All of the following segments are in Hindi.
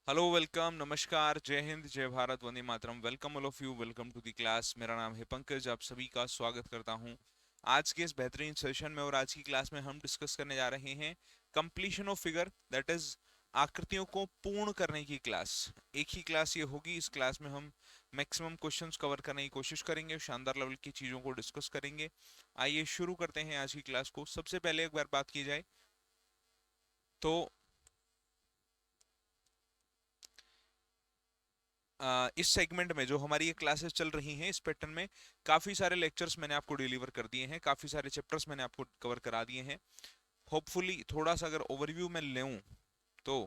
हेलो वेलकम नमस्कार जय हिंद जय भारत वंदे मातरम। Welcome all of you, welcome to the class. मेरा नाम है पंकज, आप सभी का स्वागत करता हूं आज के इस बेहतरीन सेशन में। और आज की क्लास में हम डिस्कस करने जा रहे हैं completion of figure, that is आकृतियों को पूर्ण करने की क्लास। एक ही क्लास ये होगी। इस क्लास में हम मैक्सिमम क्वेश्चंस कवर करने की कोशिश करेंगे, शानदार लेवल की चीज़ों को डिस्कस करेंगे। आइए शुरू करते हैं आज की क्लास को। सबसे पहले एक बार बात की जाए तो इस सेगमेंट में जो हमारी ये क्लासेस चल रही हैं, इस पैटर्न में काफ़ी सारे लेक्चर्स मैंने आपको डिलीवर कर दिए हैं, काफ़ी सारे चैप्टर्स मैंने आपको कवर करा दिए हैं। होपफुली थोड़ा सा अगर ओवरव्यू में लूँ तो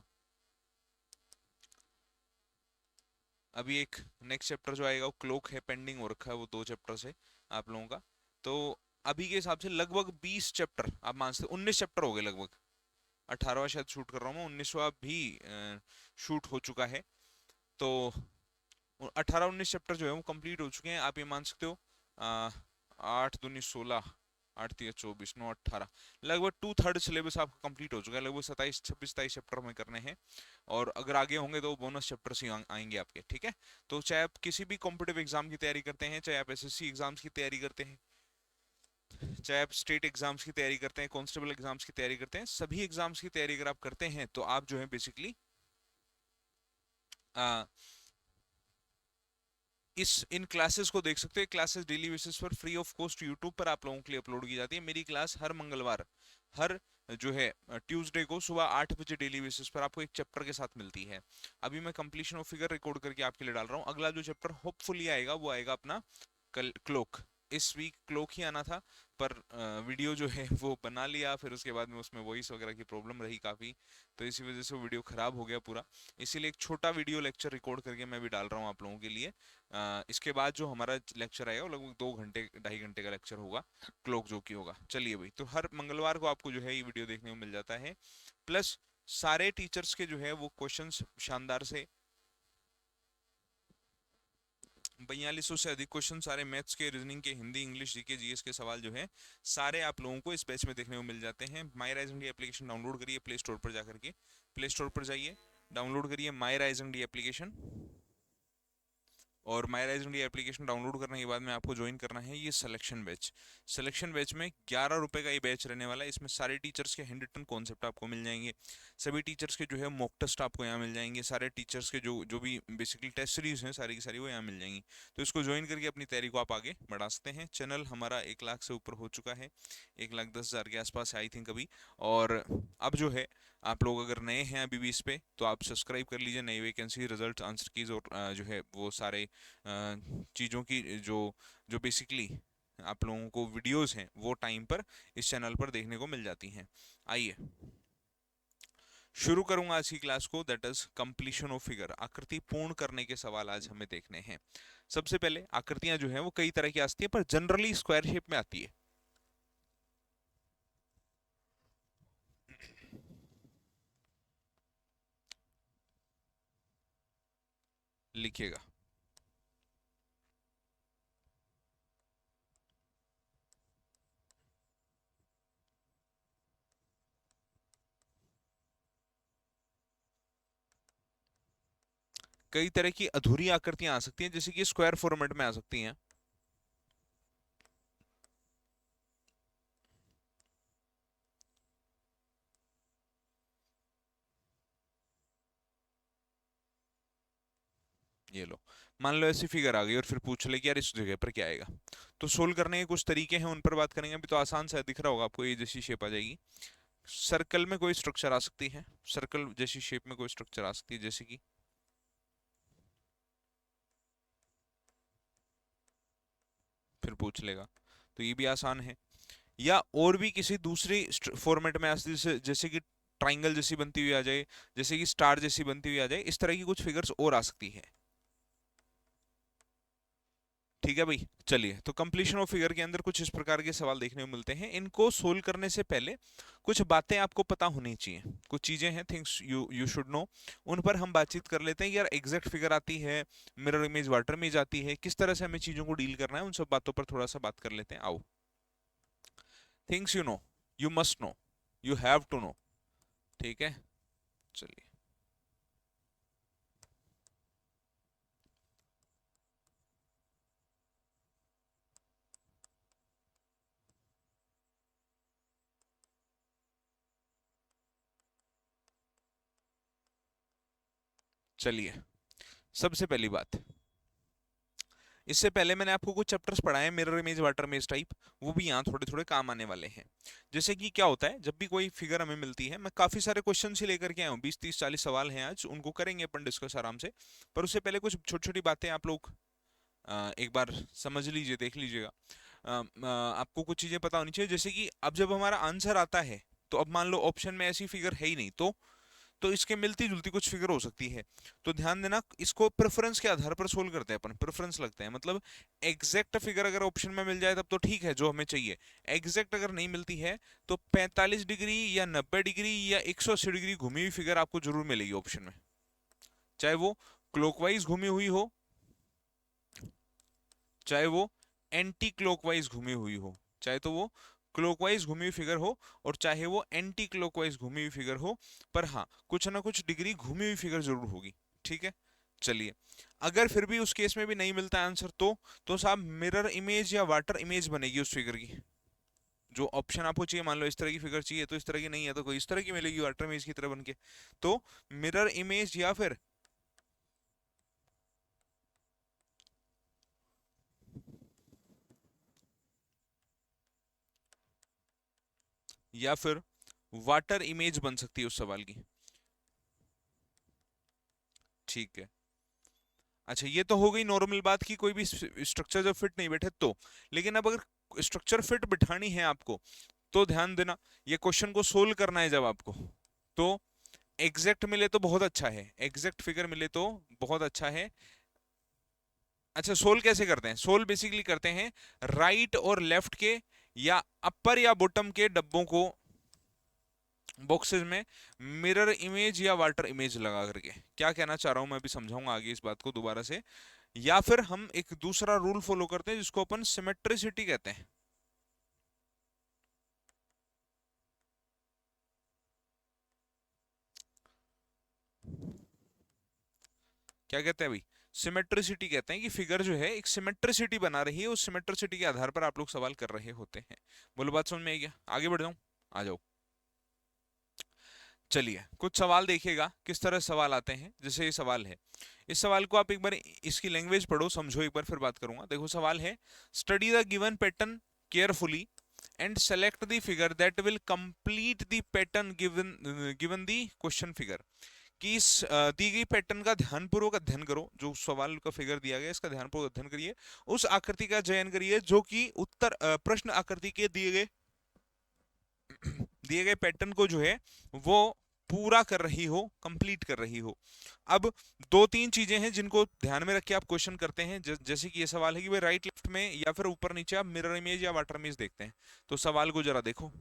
अभी एक नेक्स्ट चैप्टर जो आएगा वो क्लोक है, पेंडिंग हो रखा है वो 2 चैप्टर से आप लोगों का। तो अभी के हिसाब से लगभग 20 चैप्टर आप मान सकते, 19 चैप्टर हो गए लगभग। 18वां शायद शूट कर रहा हूँ मैं, 19वां भी शूट हो चुका है। तो 18-19 चैप्टर जो है वो कंप्लीट हो चुके हैं। आप ये मान सकते हो 8 दूनी 16, 8 3 24, 9 18, लगभग 2/3 सिलेबस आपका कंप्लीट हो चुका है। लगभग 27 26 27 चैप्टर में करने हैं। और अगर आगे होंगे तो बोनस चैप्टर्स ही आएंगे आपके, ठीक है। तो चाहे आप किसी भी कॉम्पिटिटिव एग्जाम की तैयारी करते हैं, चाहे आप एसएससी एग्जाम्स की तैयारी करते हैं, चाहे आप स्टेट एग्जाम्स की तैयारी करते हैं, कांस्टेबल एग्जाम्स की तैयारी करते हैं, सभी एग्जाम्स की तैयारी अगर आप करते हैं तो आप जो है बेसिकली इस इन क्लासेस को देख सकते हैं। क्लासेस डेली बेसिस पर फ्री ऑफ कॉस्ट यूट्यूब पर आप लोगों के लिए अपलोड की जाती है। मेरी क्लास हर मंगलवार, हर जो है ट्यूसडे को सुबह 8 बजे डेली बेसिस पर आपको एक चैप्टर के साथ मिलती है। अभी मैं कंप्लीशन ऑफ फिगर रिकॉर्ड करके आपके लिए डाल रहा हूँ। अगला जो चैप्टर होपफुली आएगा वो आएगा अपना कल क्लोक। इस वीक क्लोक ही आना था, पर वीडियो जो है वो बना लिया, फिर उसके बाद में उसमें वॉइस वगैरह की प्रॉब्लम रही काफ़ी, तो इसी वजह से वो वीडियो ख़राब हो गया पूरा। इसीलिए एक छोटा वीडियो लेक्चर रिकॉर्ड करके मैं भी डाल रहा हूँ आप लोगों के लिए। इसके बाद जो हमारा लेक्चर आएगा वो लगभग 2 घंटे 2.5 घंटे का लेक्चर होगा, क्लोक जो कि होगा। चलिए भाई, तो हर मंगलवार को आपको जो है ये वीडियो देखने को मिल जाता है। प्लस सारे टीचर्स के जो है वो क्वेश्चंस शानदार से 4200 से अधिक क्वेश्चन, सारे मैथ्स के, रीजनिंग के, हिंदी इंग्लिश जीके जीएस के सवाल जो है सारे आप लोगों को इस बैच में देखने को मिल जाते हैं। माई राइजिंग डी एप्लीकेशन डाउनलोड करिए प्ले स्टोर पर जाकर के। प्ले स्टोर पर जाइए, डाउनलोड करिए माई राइजिंग डी एप्लीकेशन। और माई राइज इंडिया एप्लीकेशन डाउनलोड करने के बाद में आपको ज्वाइन करना है ये सिलेक्शन बैच। सिलेक्शन बैच में 11 रुपए का ये बैच रहने वाला है। इसमें सारे टीचर्स के हैंड रिटन कॉन्सेप्ट आपको मिल जाएंगे, सभी टीचर्स के जो है मॉक टेस्ट आपको यहाँ मिल जाएंगे, सारे टीचर्स के जो जो भी बेसिकली टेस्ट सीरीज हैं सारी की सारी वो यहाँ मिल जाएंगी। तो इसको ज्वाइन करके अपनी तैयारी को आप आगे बढ़ा सकते हैं। चैनल हमारा 1 लाख से ऊपर हो चुका है, 1,10,000 के आसपास आई थिंक अभी। और अब जो है आप लोग अगर नए हैं अभी भी इस पे, तो आप सब्सक्राइब कर लीजिए। नई वैकेंसी, रिजल्ट, आंसर कीज और जो है वो सारे चीज़ों की जो जो बेसिकली आप लोगों को वीडियोस हैं वो टाइम पर इस चैनल पर देखने को मिल जाती हैं। आइए शुरू करूंगा आज की क्लास को, that is completion of figure. आकृति पूर्ण करने के सवाल आज हमें देखने हैं। सबसे पहले आकृतियां जो है वो कई तरह की आती है, पर जनरली स्क्वायर शेप में आती है। लिखिएगा। कई तरह की अधूरी आकृतियां आ सकती हैं, जैसे कि स्क्वायर फॉर्मेट में आ सकती हैं। ये लो, मान लो ऐसी फिगर आ गई और फिर पूछ ले कि यार इस जगह पर क्या आएगा। तो सोल्व करने के कुछ तरीके हैं, उन पर बात करेंगे। अभी तो आसान सा दिख रहा होगा आपको, ये जैसी शेप आ जाएगी। सर्कल में कोई स्ट्रक्चर आ सकती है, सर्कल जैसी शेप में कोई स्ट्रक्चर आ सकती है, जैसे कि फिर पूछ लेगा। तो ये भी आसान है। या और भी किसी दूसरी फॉर्मेट में आ सकती है, जैसे कि ट्राइंगल जैसी बनती हुई आ जाए, जैसे कि स्टार जैसी बनती हुई आ जाए। इस तरह की कुछ फिगर्स और आ सकती है। ठीक है भाई, चलिए। तो कंप्लीशन ऑफ फिगर के अंदर कुछ इस प्रकार के सवाल देखने को मिलते हैं। इनको सोल्व करने से पहले कुछ बातें आपको पता होनी चाहिए, कुछ चीजें हैं, things you you should know. उन पर हम बातचीत कर लेते हैं। यार एग्जैक्ट फिगर आती है, मिरर इमेज, वाटर इमेज आती है, किस तरह से हमें चीजों को डील करना है, उन सब बातों पर थोड़ा सा बात कर लेते हैं। आओ, things you know, you must know, you have to know. ठीक है, चलिए। चलिए, सबसे पहली बात, इससे पहले मैंने आपको कुछ चैप्टर्स पढ़ाए mirror image water image type, वो भी यहाँ थोड़े थोड़े काम आने वाले हैं। जैसे कि क्या होता है, जब भी कोई फिगर हमें मिलती है, मैं काफी सारे क्वेश्चन ही लेकर के आया हूँ, 20 30 40 सवाल हैं आज, उनको करेंगे अपन डिस्कस आराम से। पर उससे पहले कुछ छोटी छोटी बातें आप लोग एक बार समझ लीजिए, देख लीजिएगा। आपको कुछ चीजें पता होनी चाहिए, जैसे कि अब जब हमारा आंसर आता है, तो अब मान लो ऑप्शन में ऐसी फिगर है ही नहीं, तो इसके मिलती जुलती कुछ फिगर हो सकती है। तो ध्यान देना, इसको प्रेफरेंस के आधार पर सोल्व करते हैं अपन, प्रेफरेंस लगते हैं, मतलब एग्जैक्ट फिगर अगर ऑप्शन में मिल जाए तब तो ठीक है, जो हमें चाहिए। एग्जैक्ट अगर नहीं मिलती है, तो 45 डिग्री या 90 डिग्री या 180 डिग्री घूमी हुई फिगर आपको जरूर मिलेगी ऑप्शन में, चाहे वो क्लॉकवाइज घूमी हुई हो, चाहे वो एंटी क्लॉकवाइज घूमी हुई हो, चाहे तो वो क्लॉकवाइज घूमी हुई फिगर हो और चाहे वो एंटी क्लॉकवाइज घूमी हुई फिगर हो, पर हाँ कुछ ना कुछ डिग्री घूमी हुई फिगर जरूर होगी। ठीक है, चलिए, अगर फिर भी उस केस में भी नहीं मिलता आंसर, तो साहब मिरर इमेज या वाटर इमेज बनेगी उस फिगर की। जो ऑप्शन आपको चाहिए, मान लो इस तरह की फिगर चाहिए, तो इस तरह की नहीं है तो कोई इस तरह की मिलेगी वाटर इमेज की तरह बन के। तो मिरर इमेज या फिर वाटर इमेज बन सकती है उस सवाल की। ठीक है, अच्छा, ये तो हो गई नॉर्मल बात की कोई भी स्ट्रक्चर जब फिट नहीं बैठे तो। लेकिन अब अगर स्ट्रक्चर फिट बिठानी है आपको, तो ध्यान देना, ये क्वेश्चन को सोल्व करना है जब आपको, तो एग्जैक्ट मिले तो बहुत अच्छा है, एग्जैक्ट फिगर मिले तो बहुत अच्छा है। अच्छा, सोल्व कैसे करते हैं? सोल्व बेसिकली करते हैं राइट और लेफ्ट के, या अपर या बॉटम के डब्बों को, बॉक्सेस में मिरर इमेज या वाटर इमेज लगा करके। क्या कहना चाह रहा हूं मैं अभी समझाऊंगा आगे इस बात को दोबारा से। या फिर हम एक दूसरा रूल फॉलो करते हैं जिसको अपन सिमेट्रिसिटी कहते हैं। क्या कहते हैं भाई? सिमेट्रिसिटी कहते हैं कि फिगर जो है एक सिमेट्रिसिटी बना रही है, उस सिमेट्रिसिटी के आधार पर आप लोग सवाल कर रहे होते हैं। बोलो, बात समझ में आई क्या? आगे बढ़ जाऊं? आ जाओ। चलिए, कुछ सवाल देखिएगा किस तरह सवाल आते हैं। जैसे ये सवाल है, इस सवाल को आप एक बार इसकी लैंग्वेज पढ़ो, समझो एक बार, फिर बात करूंगा। देखो सवाल है, study the given pattern carefully and select the figure that will complete the pattern given given the question figure. कि इस दी गई पैटर्न का ध्यानपूर्वक अध्ययन करो, जो सवाल का फिगर दिया गया इसका ध्यानपूर्वक अध्ययन करिए, उस आकृति का चयन करिए जो कि उत्तर प्रश्न आकृति के दिए गए पैटर्न को जो है वो पूरा कर रही हो, कंप्लीट कर रही हो। अब दो तीन चीजें हैं जिनको ध्यान में रख के आप क्वेश्चन करते हैं। जैसे कि ये सवाल है कि भाई राइट लेफ्ट में या फिर ऊपर नीचे आप मिरर इमेज या वाटर इमेज देखते हैं। तो सवाल को जरा देखो,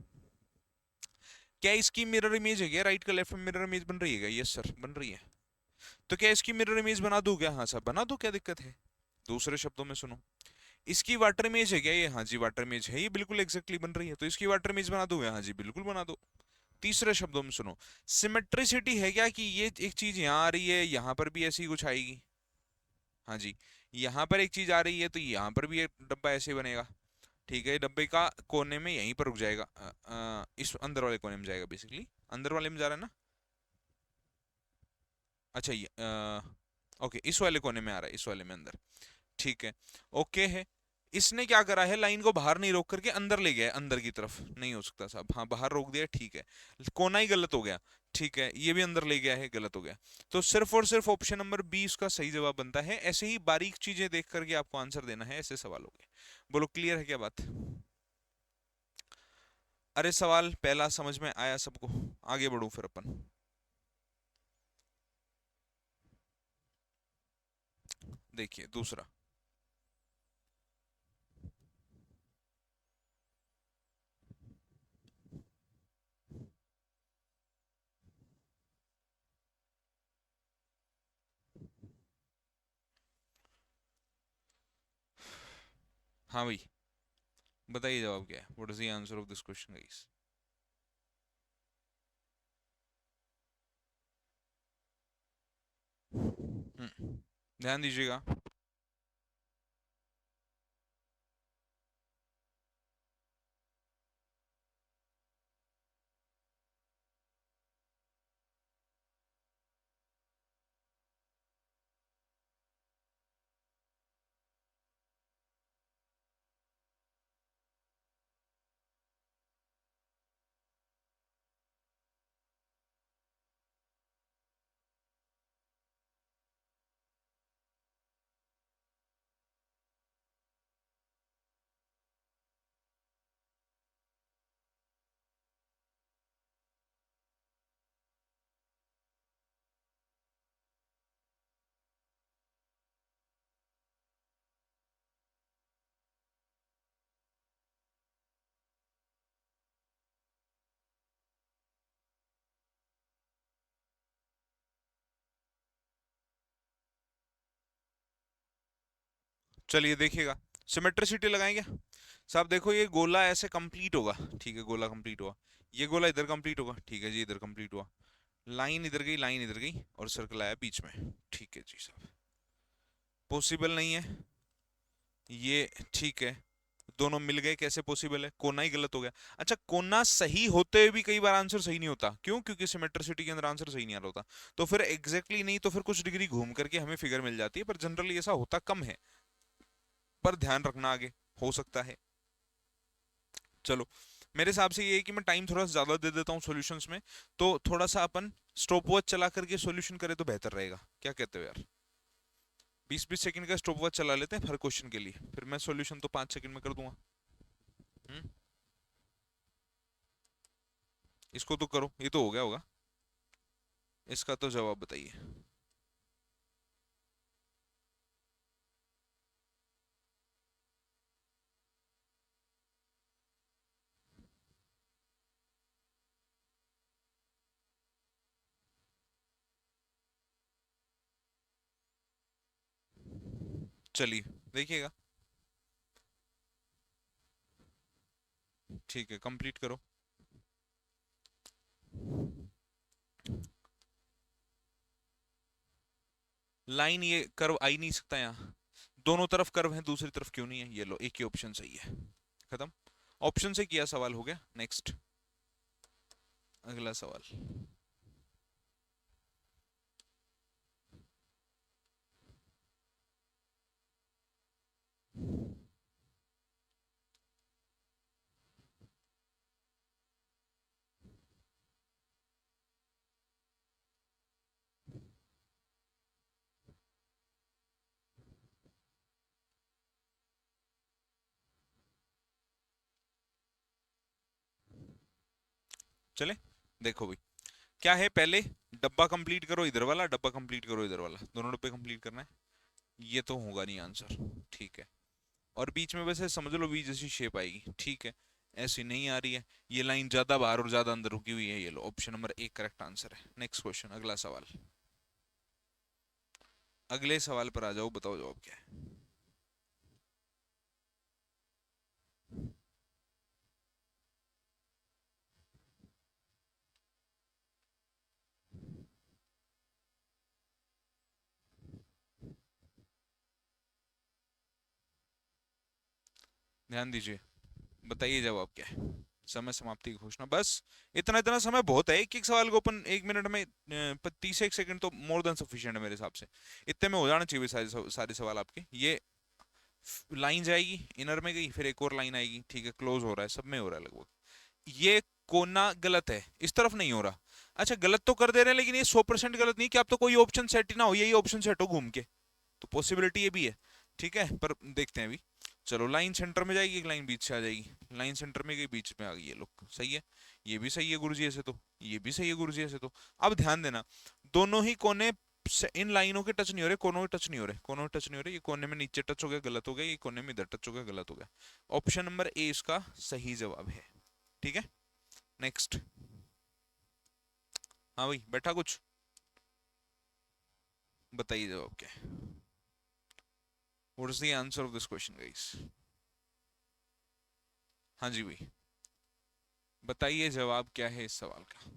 क्या इसकी मिरर इमेज है? क्या राइट का लेफ्ट में मिरर इमेज बन रही है क्या? यस सर, बन रही है। तो क्या इसकी मिरर इमेज बना दूं क्या? हाँ सर, बना दो, क्या दिक्कत है? दूसरे शब्दों में सुनो, इसकी वाटर इमेज है क्या ये? हाँ जी वाटर इमेज है, ये बिल्कुल एग्जैक्टली बन रही है, तो इसकी वाटर इमेज बना दूं? हाँ जी बिल्कुल बना दो। तीसरे शब्दों में सुनो, सिमेट्रिसिटी है क्या, कि ये एक चीज यहाँ आ रही है, यहाँ पर भी ऐसी कुछ आएगी? हाँ जी, यहाँ पर एक चीज आ रही है तो यहाँ पर भी एक डब्बा ऐसे बनेगा। ठीक है, डब्बे का कोने में यहीं पर रुक जाएगा, इस अंदर वाले कोने में जाएगा, बेसिकली अंदर वाले में जा रहा है ना। अच्छा, ये ओके, इस वाले कोने में आ रहा है, इस वाले में अंदर। ठीक है, ओके है। इसने क्या करा है, लाइन को बाहर नहीं रोक करके अंदर ले गया है, अंदर की तरफ नहीं हो सकता साहब, हाँ बाहर रोक दिया, ठीक है, कोना ही गलत हो गया। ठीक है, ये भी अंदर ले गया है, गलत हो गया। तो सिर्फ और सिर्फ ऑप्शन नंबर बी इसका सही जवाब बनता है। ऐसे ही बारीक चीजें देख करके आपको आंसर देना है ऐसे सवालों के। बोलो, क्लियर है क्या बात? अरे सवाल पहला समझ में आया सबको? आगे बढ़ो फिर अपन। देखिए दूसरा। हाँ भाई, बताइए जवाब क्या है? What is the answer of this question guys? ध्यान दीजिएगा। चलिए देखिएगा, सिमेट्रिसिटी लगाएंगे। साहब देखो ये गोला ऐसे कंप्लीट होगा, ठीक है, गोला कंप्लीट हुआ, ये गोला इधर कंप्लीट होगा, ठीक है जी, इधर कंप्लीट हुआ, लाइन इधर गई, लाइन इधर गई, और सर्कल आया बीच में, ठीक है जी साहब, पॉसिबल नहीं है ये, ठीक है, दोनों मिल गए, कैसे पॉसिबल है, कोना ही गलत हो गया। अच्छा, कोना सही होते हुए भी कई बार आंसर सही नहीं होता, क्यों? क्योंकि सिमेट्रिसिटी के अंदर आंसर सही नहीं आ रहा होता, तो फिर एग्जैक्टली नहीं तो फिर कुछ डिग्री घूम करके हमें फिगर मिल जाती है, पर जनरली ऐसा होता कम है, पर ध्यान रखना आगे हो सकता है। चलो, मेरे हिसाब से ये है कि मैं टाइम थोड़ा सा ज्यादा दे देता हूँ सॉल्यूशंस में, तो थोड़ा सा अपन स्टॉप वॉच चला करके सॉल्यूशन करें तो बेहतर रहेगा, क्या कहते हो यार? 20-20 सेकंड का स्टॉप वॉच चला लेते हैं हर क्वेश्चन के लिए, फिर मैं सॉल्यूशन तो 5 सेकंड में कर दूंगा। हम्म, इसको तो करो, ये तो हो गया होगा, इसका तो जवाब बताइए। चलिए देखिएगा, ठीक है, कंप्लीट करो। लाइन ये कर्व आ ही नहीं सकता यहाँ, दोनों तरफ कर्व है, दूसरी तरफ क्यों नहीं है? ये लो, एक ही ऑप्शन सही है, खत्म। ऑप्शन से किया सवाल हो गया, नेक्स्ट, अगला सवाल। चले, देखो भाई, क्या है, पहले डब्बा कंप्लीट करो इधर वाला, डब्बा कंप्लीट करो इधर वाला, दोनों डब्बे कंप्लीट करना है, ये तो होगा नहीं आंसर, ठीक है, और बीच में वैसे समझ लो वी जैसी शेप आएगी, ठीक है, ऐसी नहीं आ रही है, ये लाइन ज्यादा बाहर और ज्यादा अंदर रुकी हुई है, ये लो, ऑप्शन नंबर 1 करेक्ट आंसर है। नेक्स्ट क्वेश्चन, अगला सवाल, अगले सवाल पर आ जाओ, बताओ जवाब क्या है। ध्यान दीजिए, बताइए जवाब क्या है। समय समाप्ति की घोषणा, बस इतना इतना समय बहुत है, एक एक सवाल को अपन 1 मिनट में 30 सेकंड तो मोर देन सफिशिएंट है मेरे हिसाब से, इतने में हो जाना चाहिए सारे सारे सवाल आपके। ये लाइन जाएगी, इनर में गई, फिर एक और लाइन आएगी, ठीक है, क्लोज हो रहा है, सब में हो रहा है लगभग। ये कोना गलत है, इस तरफ नहीं हो रहा। अच्छा, गलत तो कर दे रहे हैं, लेकिन ये 100% गलत नहीं कि आप तो कोई ऑप्शन सेट ही ना हो, यही ऑप्शन सेट हो घूम के, तो पॉसिबिलिटी ये भी है, ठीक है, पर देखते हैं अभी। चलो, लाइन सेंटर में जाएगी, एक लाइन बीच से आ जाएगी, लाइन सेंटर में गई, बीच में आ गई, ये लोग सही है, ये भी सही है गुरुजी ऐसे तो, ये भी सही है गुरुजी ऐसे तो। अब ध्यान देना, दोनों ही कोने इन लाइनों के टच नहीं हो रहे, कोनों के टच नहीं हो रहे, कोनों के टच नहीं हो रहे, ये कोने में नीचे टच हो गया, गलत हो गया, ये कोने में इधर टच हो गया, गलत हो गया। ऑप्शन नंबर ए इसका सही जवाब है, ठीक है, नेक्स्ट। हाँ भाई, बैठा कुछ, बताइए जवाब क्या है। What is the answer of this question guys? हाँ जी भाई, बताइए जवाब क्या है इस सवाल का।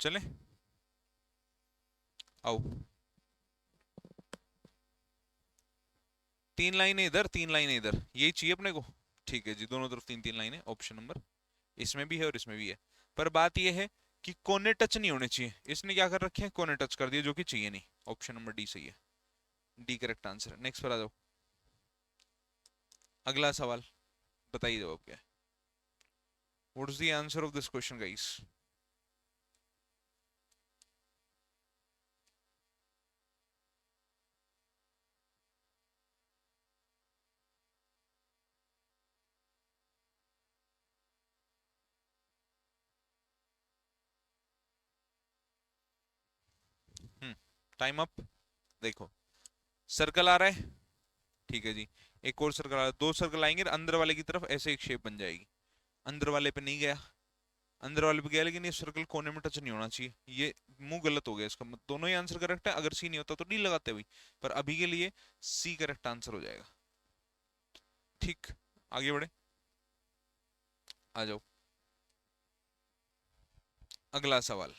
चले, आओ, 3 लाइनें इधर, 3 लाइनें इधर, यही चाहिए अपने को, ठीक है जी, दोनों तरफ 3-3 लाइनें, ऑप्शन नंबर इसमें भी है और इसमें भी है, पर बात यह है कि कोने टच नहीं होने चाहिए, इसने क्या कर रखे हैं, कोने टच कर दिए, जो कि चाहिए नहीं, ऑप्शन नंबर डी सही है, डी करेक्ट आंसर है। नेक्स्ट पर आ जाओ, अगला सवाल, बताइए जवाब क्या है। What is the answer of this question, guys? Time up. देखो, सर्कल आ रहा है, ठीक है जी। एक और सर्कल आ रहा है, दो सर्कल आएंगे, अंदर वाले की तरफ ऐसे एक शेप बन जाएगी। अंदर वाले पे नहीं गया, अंदर वाले पे गया, लेकिन ये सर्कल कोने में टच नहीं होना चाहिए। ये मुंह गलत हो गया इसका, दोनों ही आंसर करेक्ट है। अगर सी नहीं होता तो डी लगाते भाई, पर अभी के लिए सी करेक्ट आंसर हो जाएगा। ठीक, आगे बढ़े, आ जाओ। अगला सवाल,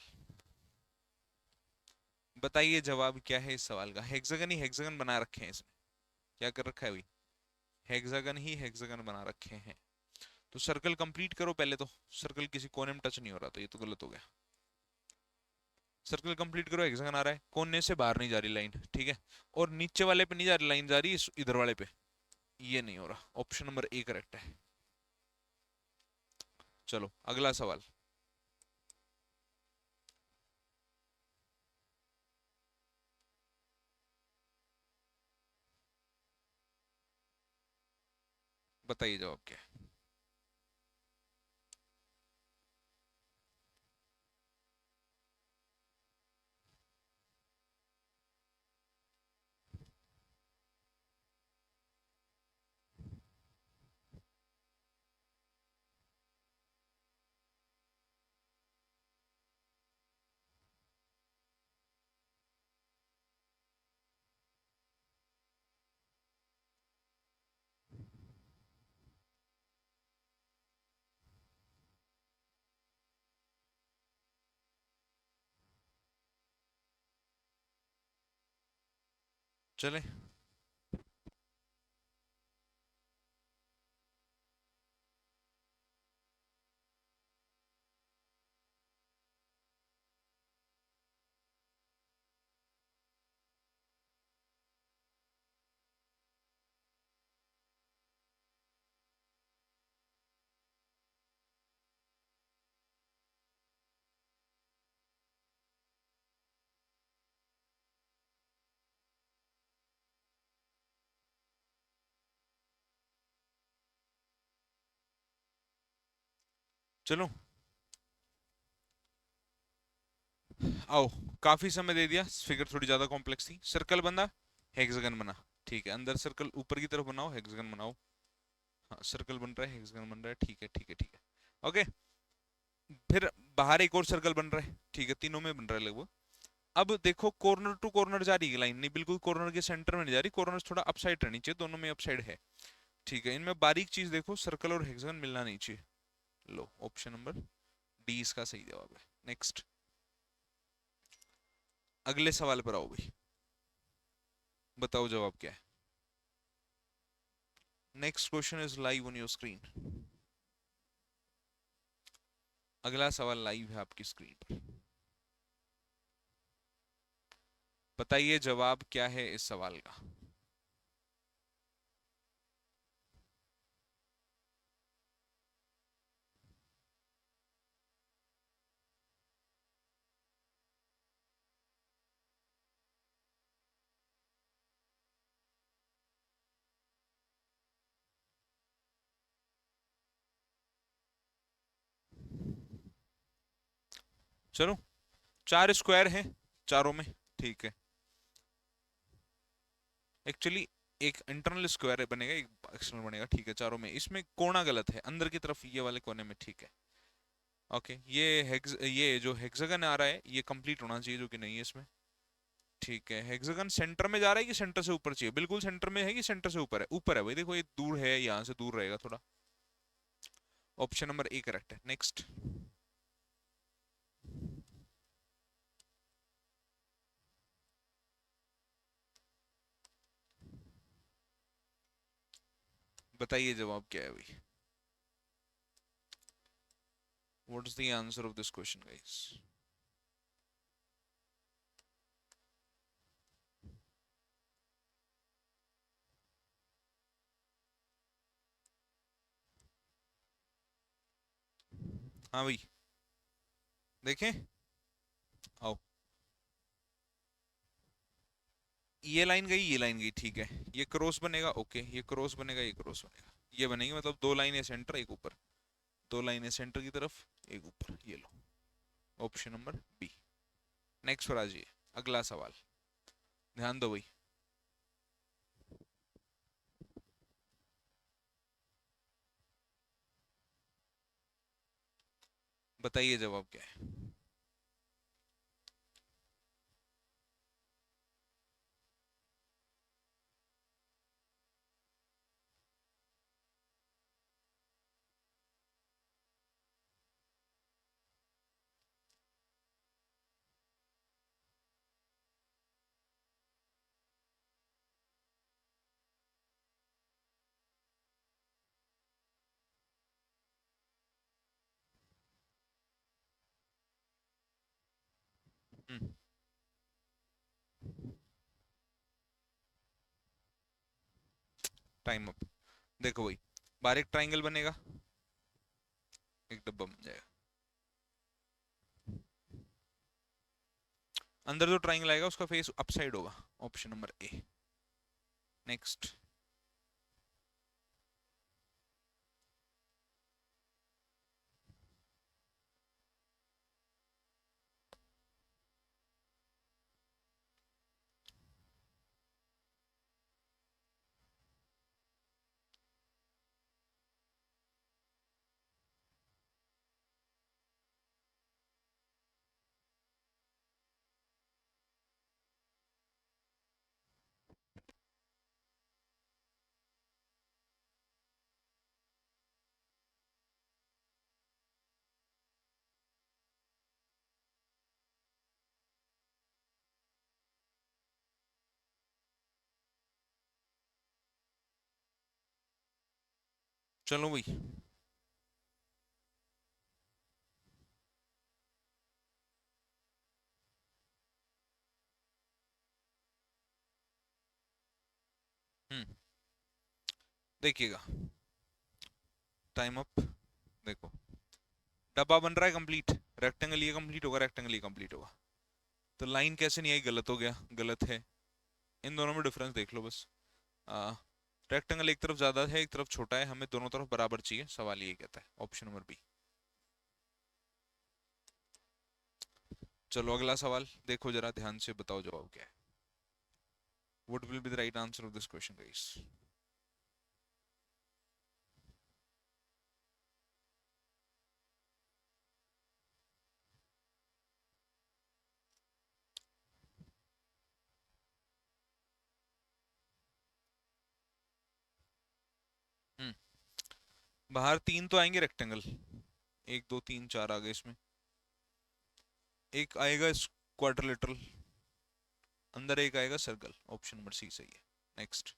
बताइए जवाब क्या है इस सवाल का। हेक्सागन ही हेक्सागन बना रखे हैं इसने, क्या कर रखा है भाई, हेक्सागन ही हेक्सागन बना रखे हैं। तो सर्कल कंप्लीट करो पहले तो। सर्कल किसी कोने में टच नहीं हो रहा, तो ये तो गलत हो गया। सर्कल कंप्लीट करो, हेक्सागन आ रहा है, कोने से बाहर नहीं जा रही लाइन, ठीक है। और नीचे वाले पे नहीं जा रही लाइन, जा रही है इधर वाले पे, ये नहीं हो रहा। ऑप्शन नंबर ए करेक्ट है। चलो अगला सवाल, बताइए जवाब क्या है। चले, चलो आओ। काफी समय दे दिया, फिगर थोड़ी ज्यादा कॉम्प्लेक्स थी। सर्कल बना, हेक्सागन बना, ठीक है। अंदर सर्कल ऊपर की तरफ बनाओ, हेक्सागन बनाओ। हाँ, सर्कल बन रहा है, हेक्सागन बन रहा है, ठीक है ठीक है ठीक है। ओके, फिर बाहर एक और सर्कल बन रहा है, ठीक है, तीनों में बन रहा है लगभग। अब देखो, कॉर्नर टू कॉर्नर जा रही है लाइन, नहीं बिल्कुल कॉर्नर के सेंटर में नहीं जा रही, कॉर्नर थोड़ा अपसाइड रहनी चाहिए, दोनों में अपसाइड है, ठीक है। इनमें बारीक चीज देखो, सर्कल और हेक्सागन मिलना नहीं चाहिए। लो, ऑप्शन नंबर डी इसका सही जवाब है। नेक्स्ट, अगले सवाल पर आओ भाई, बताओ जवाब क्या है। Next question is live on your screen. अगला सवाल लाइव है आपकी स्क्रीन पर, बताइए जवाब क्या है इस सवाल का। चलो, चार स्क्वायर हैं चारों में, ठीक है। एक्चुअली एक इंटरनल स्क्वायर बनेगा, एक एक्सटर्नल बनेगा, ठीक है। चारों में, इसमें कोना गलत है, अंदर की तरफ ये वाले कोने में, ठीक है। ओके, ये जो हेक्सागन आ रहा है ये कंप्लीट होना चाहिए, जो कि नहीं है इसमें, ठीक है। हेक्सागन सेंटर में जा रहा है कि सेंटर से ऊपर चाहिए, बिल्कुल सेंटर में है कि सेंटर से ऊपर है, ऊपर है भाई। देखो ये दूर है, यहाँ से दूर रहेगा थोड़ा। ऑप्शन नंबर ए करेक्ट है। नेक्स्ट, बताइए जवाब क्या है भाई। What is the answer of this question guys. हाँ भाई, देखें, आओ, ये लाइन गई, ये लाइन गई, ठीक है, ये क्रॉस बनेगा, ओके, ये क्रॉस बनेगा, ये क्रॉस बनेगा, ये बनेगी, मतलब दो लाइनें सेंटर, एक ऊपर, दो लाइनें सेंटर की तरफ, एक ऊपर, ये लो, ऑप्शन नंबर बी। नेक्स्ट पर आ जाइए, अगला सवाल, ध्यान दो भाई। बताइए जवाब क्या है। Time up. देखो भाई, बाहर एक ट्राइंगल बनेगा, एक डब्बा बन जाएगा, अंदर जो ट्राइंगल आएगा उसका फेस अपसाइड होगा, ऑप्शन नंबर ए। नेक्स्ट। चलो भाई, हम्म, देखिएगा, टाइम अप। देखो, डब्बा बन रहा है कंप्लीट, रेक्टेंगल ये कंप्लीट होगा, रेक्टेंगल ये कंप्लीट होगा, तो लाइन कैसे नहीं आई, गलत हो गया, गलत है। इन दोनों में डिफरेंस देख लो बस। आ, रेक्टेंगल एक तरफ ज्यादा है, एक तरफ छोटा है, हमें दोनों तरफ बराबर चाहिए, सवाल ये कहता है, ऑप्शन नंबर बी। चलो अगला सवाल देखो जरा ध्यान से, बताओ जवाब क्या है। What will be the right answer of this question guys. हम्म, बाहर तीन तो आएंगे रेक्टेंगल, एक दो तीन चार आ गए इसमें, एक आएगा क्वाड्रिलेटरल, अंदर एक आएगा सर्कल, ऑप्शन नंबर सी सही है। नेक्स्ट।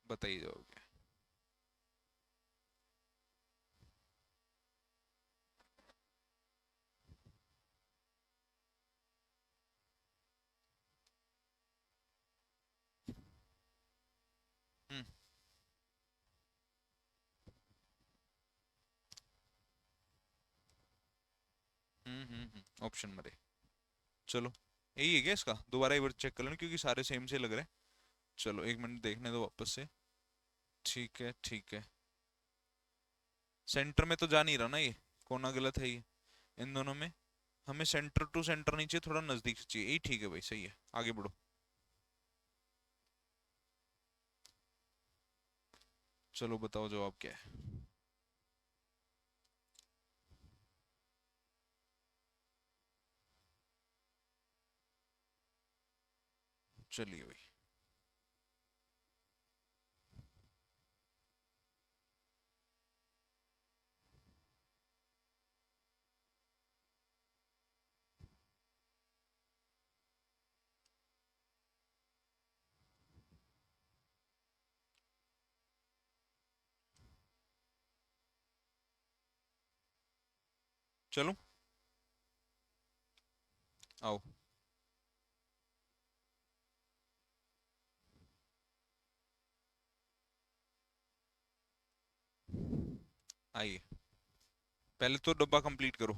बताइए जवाब क्या है। Option number A. चलो, यही है क्या इसका, दोबारा एक बार चेक कर लेना क्योंकि सारे सेम से लग रहे हैं। चलो एक मिनट देखने दो वापस से। ठीक है ठीक है, सेंटर में तो जा नहीं रहा ना ये, कोना गलत है ये, इन दोनों में हमें सेंटर टू सेंटर नहीं चाहिए, थोड़ा नजदीक से चाहिए, यही ठीक है भाई, सही है, आगे बढ़ो। चलो बताओ जवाब क्या है। चलिए भाई। चलो, आओ। आइए, पहले तो डब्बा कंप्लीट करो।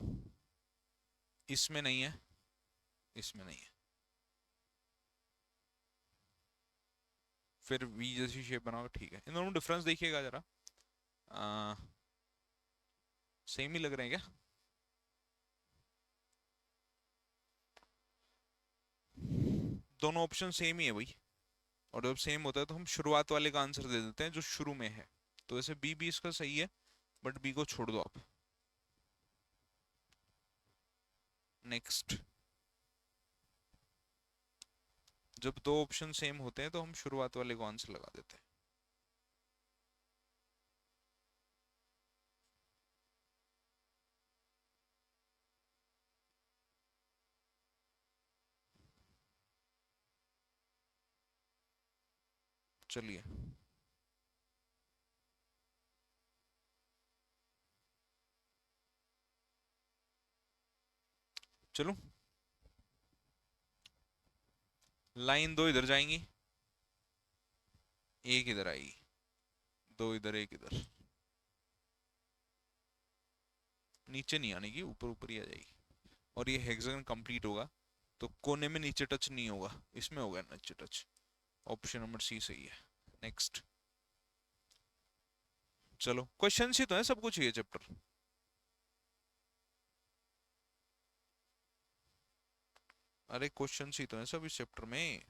इसमें नहीं है, इसमें नहीं है। फिर वी जैसी शेप बनाओ, ठीक है। इन दोनों डिफरेंस देखिएगा जरा, सेम ही लग रहे हैं क्या? दोनों ऑप्शन सेम ही है भाई। और जब सेम होता है तो हम शुरुआत वाले का आंसर दे देते हैं जो शुरू में है। तो वैसे बी भी इसका सही है, बट बी को छोड़ दो आप। नेक्स्ट। जब दो ऑप्शन सेम होते हैं तो हम शुरुआत वाले को आंसर लगा देते हैं। चलिए, चलो। लाइन दो इधर जाएंगी, एक इधर आएगी। दो इधर, एक इधर। नीचे नहीं आने की, ऊपर ऊपर ही आ जाएगी। और ये हेक्सागन कंप्लीट होगा तो कोने में नीचे टच नहीं होगा, इसमें होगा नीचे टच। ऑप्शन नंबर सी सही है। नेक्स्ट। चलो, क्वेश्चन ही तो है सब कुछ ये चैप्टर। अरे क्वेश्चन ही तो है सब इस चैप्टर में।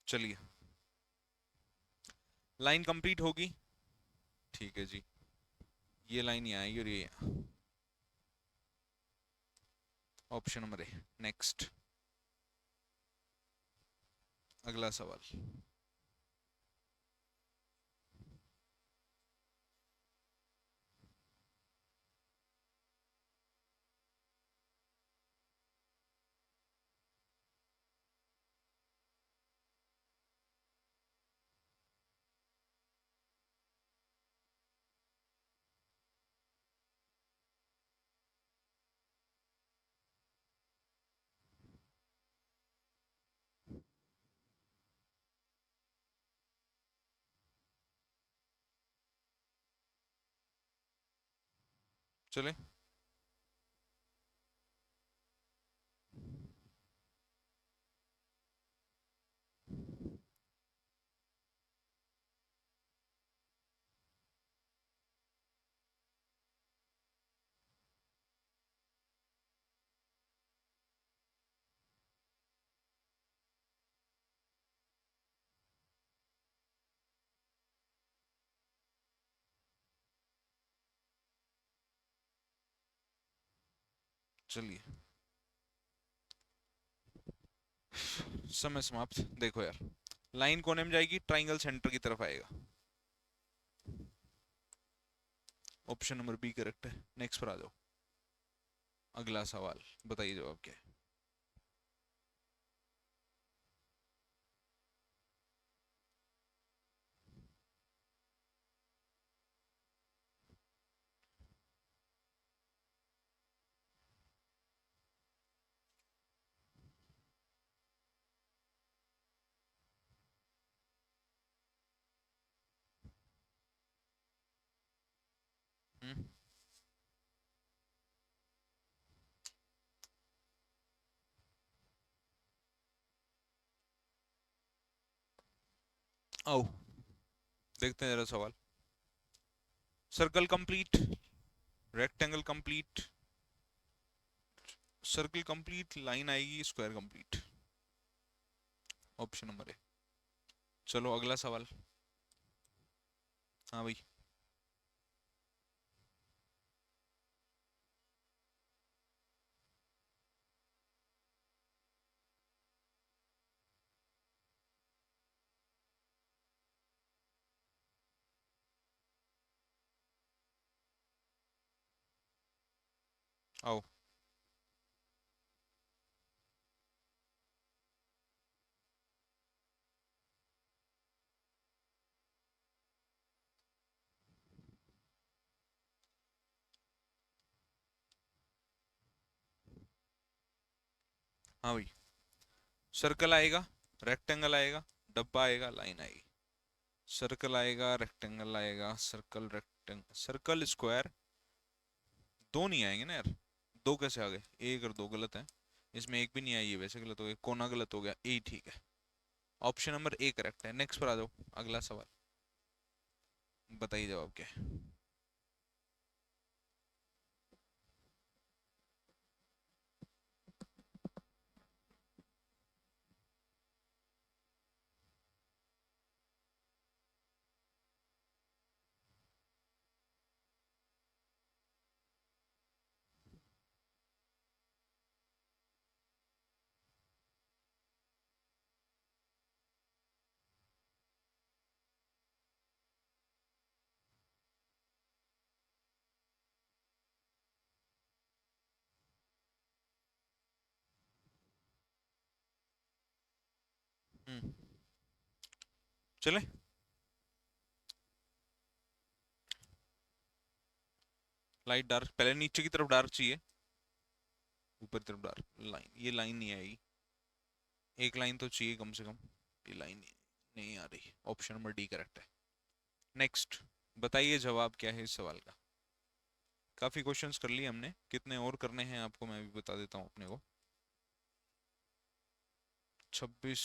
चलिए, लाइन कंप्लीट होगी, ठीक है जी। ये लाइन यहाँ आएगी और ये यहाँ। ऑप्शन नंबर ए। नेक्स्ट। अगला सवाल। चले, चलिए। समय समाप्त। देखो यार, लाइन कोने में जाएगी, ट्राइंगल सेंटर की तरफ आएगा। ऑप्शन नंबर बी करेक्ट है। नेक्स्ट पर आ जाओ। अगला सवाल, बताइए जवाब क्या है। हम्म। आओ, देखते हैं जरा सवाल। Circle complete, rectangle complete, circle complete, line आएगी, square complete. Option number A. चलो अगला सवाल। हाँ भाई। आओ। हाँ भाई। सर्कल आएगा, रेक्टेंगल आएगा, डब्बा आएगा, लाइन आएगी। सर्कल आएगा, रेक्टेंगल आएगा, सर्कल रेक्टेंगल, सर्कल स्क्वायर। दो नहीं आएंगे ना यार। दो कैसे आ गए? एक और दो गलत है। इसमें एक भी नहीं आई है, वैसे गलत हो गया, कोना गलत हो गया, ए ठीक है। ऑप्शन नंबर ए करेक्ट है। नेक्स्ट पर आ जाओ, अगला सवाल। बताइए जवाब क्या है। हम्म। चले। लाइट डार्क, पहले नीचे की तरफ डार्क चाहिए, ऊपर की तरफ डार्क। लाइन, ये लाइन नहीं आएगी। एक लाइन तो चाहिए कम से कम। ये लाइन नहीं आ रही। ऑप्शन नंबर डी करेक्ट है। नेक्स्ट। बताइए जवाब क्या है इस सवाल का। काफी क्वेश्चंस कर लिए हमने, कितने और करने हैं आपको मैं भी बता देता हूँ अपने को। 26,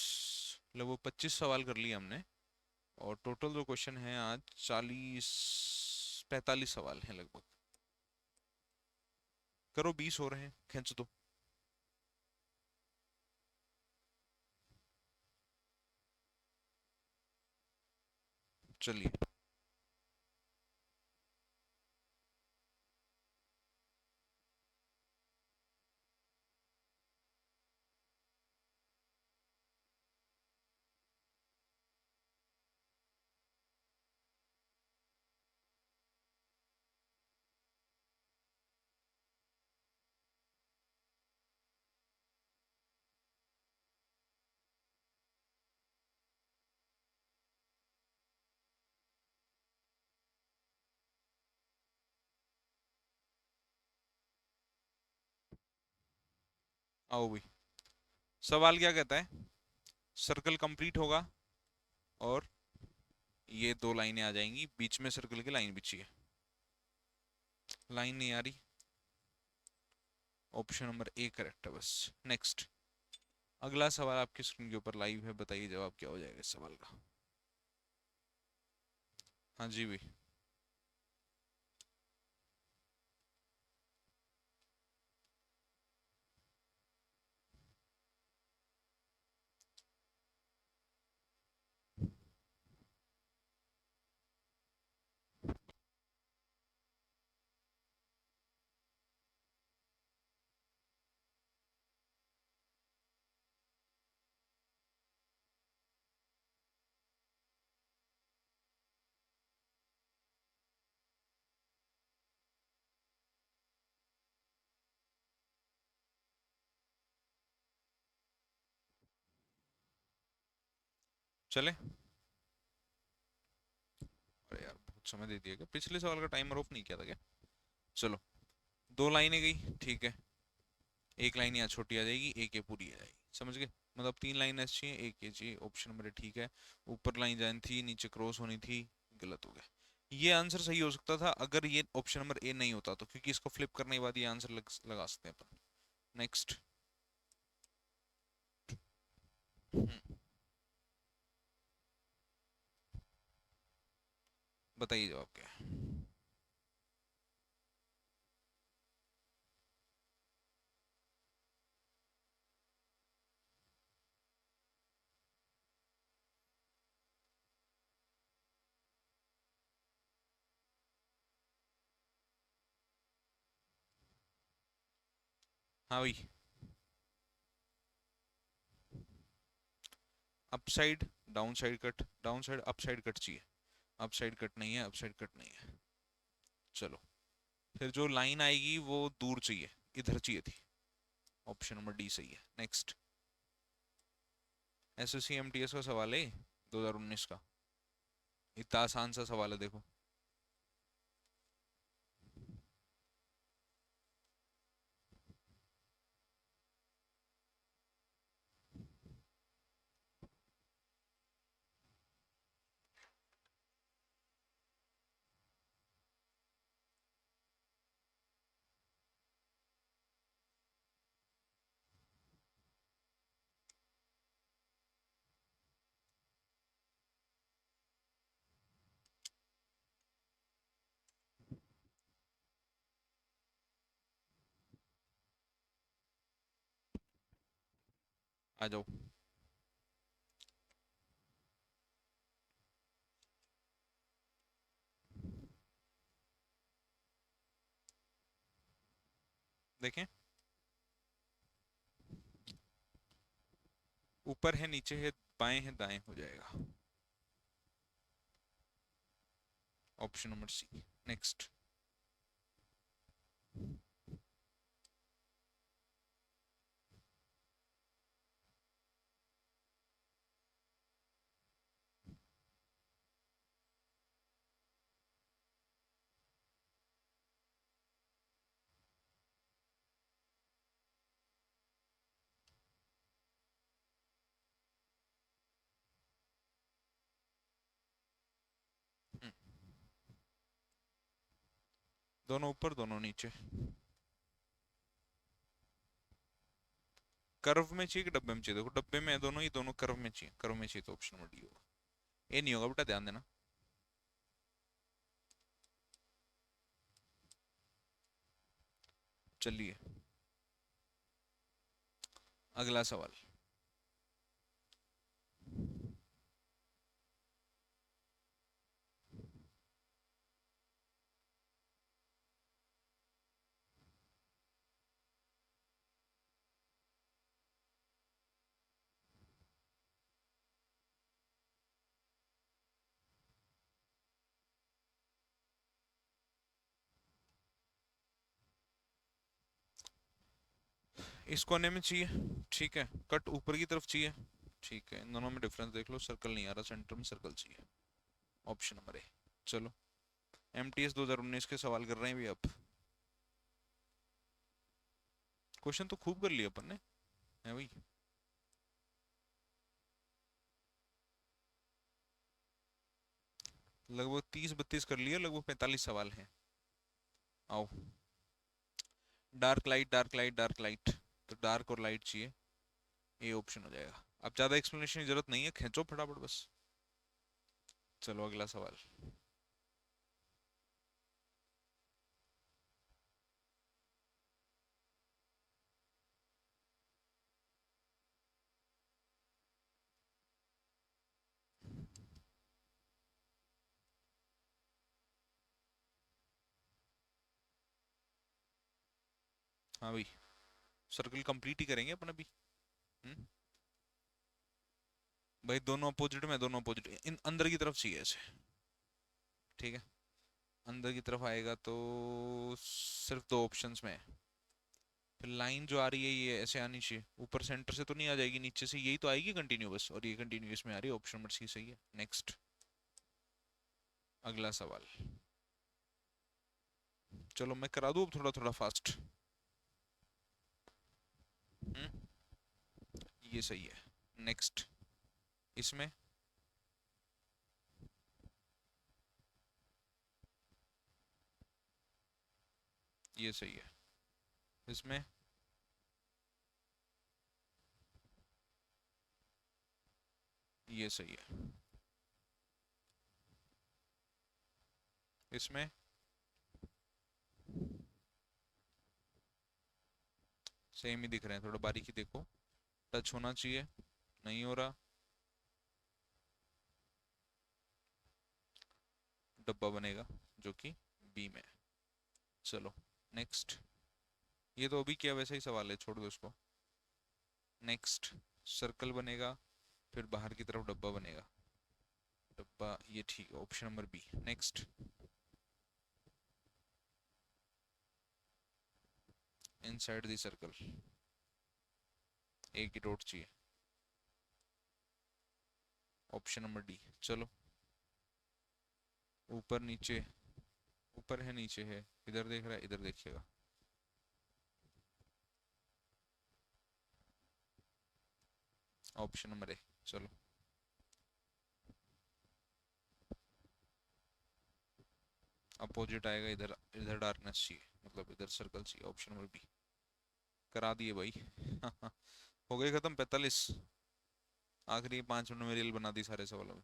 लगभग 25 सवाल कर लिए हमने। और टोटल जो क्वेश्चन है आज 40, 45 सवाल हैं लगभग। करो, 20 हो रहे हैं, खींच दो। चलिए। आओ भाई। सवाल क्या कहता है? सर्कल कंप्लीट होगा और ये दो लाइनें आ जाएंगी, बीच में सर्कल की लाइन बिछी है। लाइन नहीं आ रही। ऑप्शन नंबर ए करेक्ट है बस। नेक्स्ट। अगला सवाल आपकी स्क्रीन के ऊपर लाइव है, बताइए जवाब क्या हो जाएगा इस सवाल का। हाँ जी भाई। चले। अरे यार बहुत समय दे दिया क्या? पिछले सवाल का टाइमर ऑफ नहीं किया था क्या? चलो। दो लाइनें गई, ठीक है। एक लाइन यहाँ छोटी आ जाएगी, एक ये पूरी आ जाएगी, समझ गए? मतलब तीन लाइन ऐसी चाहिए, एक ये चाहिए। ऑप्शन नंबर ठीक है। ऊपर लाइन जानी थी, नीचे क्रॉस होनी थी, गलत हो गया। ये आंसर सही हो सकता था अगर ये ऑप्शन नंबर ए नहीं होता तो, क्योंकि इसको फ्लिप करने के बाद ये आंसर लगा सकते हैं अपन। नेक्स्ट। बताइए जवाब क्या है। हाँ भाई, up side down side cut, down side up side cut चाहिए, अप साइड कट नहीं है, अप साइड कट नहीं है। चलो, फिर जो लाइन आएगी वो दूर चाहिए, इधर चाहिए थी। ऑप्शन नंबर डी सही है। नेक्स्ट, एसएससी एमटीएस का सवाल है 2019 का, इतना आसान सा सवाल है देखो। आ जाओ। देखें, ऊपर है नीचे है बाएं है दाएं हो जाएगा। Option number C. नेक्स्ट, दोनों ऊपर दोनों नीचे। कर्व में चाहिए कि डब्बे में चाहिए? देखो डब्बे में है दोनों, ही दोनों कर्व में चाहिए, कर्व में चाहिए तो ऑप्शन नंबर डी होगा। ए नहीं होगा बेटा, ध्यान देना। चलिए, अगला सवाल। इस कोने में चाहिए, ठीक है। कट ऊपर की तरफ चाहिए, ठीक है। इन दोनों में डिफरेंस देख लो, सर्कल नहीं आ रहा, सेंटर में सर्कल चाहिए। Option number A. चलो, एमटीएस 2019 के सवाल कर रहे हैं भी अब। क्वेश्चन तो खूब कर लिया अपन ने, है भाई। लगभग 30-32 कर लिया, लगभग 45 सवाल हैं। आओ, dark light dark light dark light, तो डार्क और लाइट चाहिए, ये ऑप्शन हो जाएगा। अब ज्यादा एक्सप्लेनेशन की जरूरत नहीं है, खींचो फटाफट बस। चलो अगला सवाल। हाँ भाई, सर्कल कंप्लीट ही करेंगे अपन अभी। हम्म, भाई दोनों अपोजिट में, दोनों अपोजिट इन अंदर की तरफ चाहिए ऐसे, ठीक है। अंदर की तरफ आएगा तो सिर्फ दो ऑप्शंस में है। फिर लाइन जो आ रही है ये ऐसे आनी चाहिए, ऊपर सेंटर से तो नहीं आ जाएगी, नीचे से यही तो आएगी कंटिन्यू बस, और ये कंटिन्यूस में आ रही है। ऑप्शन नंबर सी सही है। नेक्स्ट, अगला सवाल। चलो मैं करा दूं अब थोड़ा थोड़ा फास्ट। हम्म, ये सही है। नेक्स्ट, इसमें ये सही है, इसमें ये सही है, इसमें सेम ही दिख रहे हैं, थोड़ा बारीकी देखो, टच होना चाहिए, नहीं हो रहा, डब्बा बनेगा जो कि बी में है। चलो नेक्स्ट, ये तो अभी किया वैसा ही सवाल है, छोड़ दो इसको। नेक्स्ट, सर्कल बनेगा, फिर बाहर की तरफ डब्बा बनेगा, डब्बा, ये ठीक है, option number B. Next, inside the circle, एक ही डॉट चाहिए, ऑप्शन नंबर डी। चलो, ऊपर नीचे, ऊपर है नीचे है, इधर देख रहा है, इधर देखिएगा। Option number A. चलो, अपोजिट आएगा, इधर इधर डार्कनेस चाहिए, मतलब इधर सर्कल चाहिए, ऑप्शन नंबर बी। करा दिए भाई। हो गई खत्म, 45। आखिरी 5 मिनट में रील बना दी सारे सवालों में।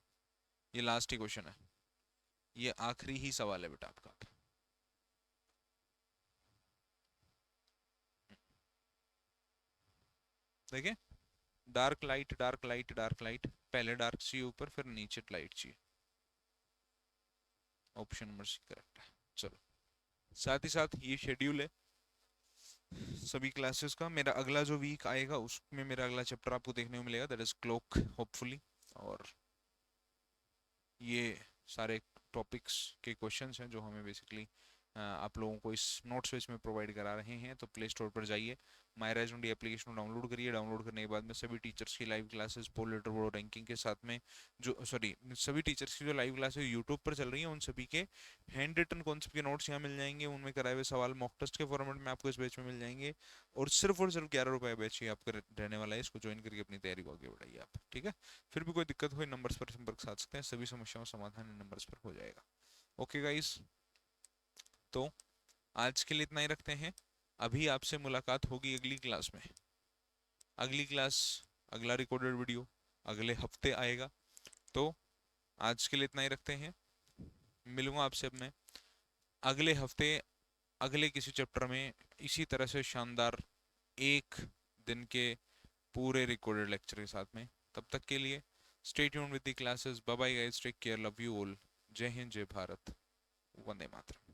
ये लास्ट ही क्वेश्चन है, ये आखिरी ही सवाल है बेटा आपका। देखिए, dark light, dark light, dark light, पहले डार्क चाहिए ऊपर, फिर नीचे लाइट चाहिए, ऑप्शन नंबर सी करेक्ट है। चलो, साथ ही साथ ये शेड्यूल है सभी क्लासेस का। मेरा अगला जो वीक आएगा उसमें मेरा अगला चैप्टर आपको देखने को मिलेगा, दैट इज क्लॉक, होपफुली। और ये सारे टॉपिक्स के क्वेश्चंस हैं जो हमें बेसिकली आप लोगों को इस नोट्स पेज में प्रोवाइड करा रहे हैं। तो प्ले स्टोर पर जाइए, माय राइज ओनली एप्लीकेशन को डाउनलोड करिए। डाउनलोड करने के बाद में सभी टीचर्स की लाइव क्लासेस, पोल लेटर बोर्ड रैंकिंग के साथ में, जो सॉरी सभी टीचर्स की जो लाइव क्लासेस यूट्यूब पर चल रही हैं, उन सभी के हैंड रिटन कॉन्सेप्ट के नोट्स यहाँ मिल जाएंगे। उनमें कराए हुए सवाल मॉक टेस्ट के फॉर्मेट में आपको इस बैच में मिल जाएंगे। और सिर्फ 11 रुपये बैच ही आपका रहने वाला है। इसको ज्वाइन करके अपनी तैयारी को आगे बढ़ाइए आप, ठीक है। फिर भी कोई दिक्कत हो, इन नंबर्स पर संपर्क साध सकते हैं, सभी समस्याओं का समाधान इन नंबर्स पर हो जाएगा। ओके गाइस, तो आज के लिए इतना ही रखते हैं। अभी आपसे मुलाकात होगी अगली क्लास में। अगली क्लास, अगला रिकॉर्डेड वीडियो अगले हफ्ते आएगा। तो आज के लिए इतना ही रखते हैं, मिलूंगा आपसे अब मैं अगले हफ्ते अगले किसी चैप्टर में, इसी तरह से शानदार एक दिन के पूरे रिकॉर्डेड लेक्चर के साथ में। तब तक के लिए stay tuned with the classes. Bye bye guys, take care, love you all. जय हिंद, जय भारत, वंदे मातरम।